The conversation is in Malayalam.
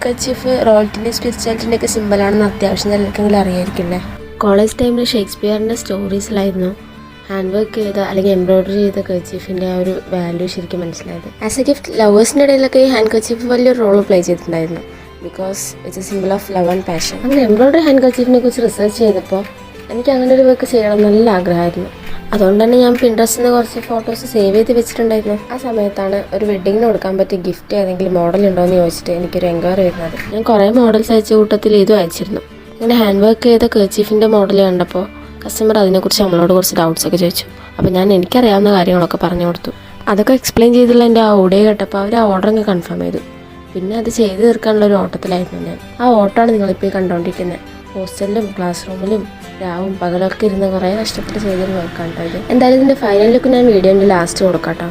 കർച്ചീഫ് റോയൽറ്റിൻ്റെ സ്പിരിച്വാലിറ്റിൻ്റെ ഒക്കെ സിമ്പിളാണെന്ന് അത്യാവശ്യം എല്ലാവർക്കെങ്കിലും അറിയായിരിക്കില്ലേ. കോളേജ് ടൈമിൽ ഷേക്സ്പിയറിൻ്റെ സ്റ്റോറീസിലായിരുന്നു ഹാൻഡ് വർക്ക് ചെയ്ത അല്ലെങ്കിൽ എംബ്രോയ്ഡറി ചെയ്ത കർച്ചീഫിൻ്റെ ആ ഒരു വാല്യൂ ശരിക്കും മനസ്സിലായത്. ആസ് എ ഗിഫ്റ്റ് ലവേഴ്സിൻ്റെ ഇടയിലൊക്കെ ഈ ഹാൻഡ് കർച്ചീഫ് വലിയൊരു റോൾ പ്ലേ ചെയ്തിട്ടുണ്ടായിരുന്നു. Because it's A simple of love and passion. അങ്ങനെ എംബ്രോയ്ഡറി ഹാൻഡ് കർച്ചീഫിനെ കുറിച്ച് റിസർച്ച് ചെയ്തപ്പോൾ എനിക്ക് അങ്ങനെ ഒരു വർക്ക് ചെയ്യണം നല്ല ആഗ്രഹമായിരുന്നു. അതുകൊണ്ട് തന്നെ ഞാൻ പിൻട്രസ്റ്റിൽ നിന്ന് കുറച്ച് ഫോട്ടോസ് സേവ് ചെയ്ത് വെച്ചിട്ടുണ്ടായിരുന്നു. ആ സമയത്താണ് ഒരു വെഡ്ഡിങ്ങിന് കൊടുക്കാൻ പറ്റിയ ഗിഫ്റ്റ് ഏതെങ്കിലും മോഡൽ ഉണ്ടോ എന്ന് ചോദിച്ചിട്ട് എനിക്കൊരു എൻക്വയറി വരുന്നത്. ഞാൻ കുറേ മോഡൽസ് അയച്ച കൂട്ടത്തിൽ ഇതും അയച്ചിരുന്നു. ഇങ്ങനെ ഹാൻഡ് വർക്ക് ചെയ്ത കർച്ചീഫിൻ്റെ മോഡൽ കണ്ടപ്പോൾ കസ്റ്റമർ അതിനെക്കുറിച്ച് നമ്മളോട് കുറച്ച് ഡൗട്ട്സ് ഒക്കെ ചോദിച്ചു. അപ്പോൾ ഞാൻ എനിക്കറിയാവുന്ന കാര്യങ്ങളൊക്കെ പറഞ്ഞു കൊടുത്തു. അതൊക്കെ എക്സ്പ്ലെയിൻ ചെയ്തുള്ള എൻ്റെ ആ ഓഡിയോ കേട്ടപ്പോൾ അവർ ആ ഓർഡർ അങ്ങ് കൺഫേം ചെയ്തു. പിന്നെ അത് ചെയ്ത് തീർക്കാനുള്ള ഒരു ഓട്ടത്തിലായിരുന്നു ഞാൻ. ആ ഓട്ടമാണ് നിങ്ങളിപ്പോൾ ഈ കണ്ടുകൊണ്ടിരിക്കുന്നത്. ഹോസ്റ്റലിലും ക്ലാസ് റൂമിലും രാവും പകലൊക്കെ ഇരുന്ന് കുറേ കഷ്ടപ്പെട്ട് ചെയ്തൊരു വർക്കാണ് ഇത്. എന്തായാലും ഇതിൻ്റെ ഫൈനൽ ലുക്ക് ഞാൻ വീഡിയോൻ്റെ ലാസ്റ്റ് കൊടുക്കാം കേട്ടോ.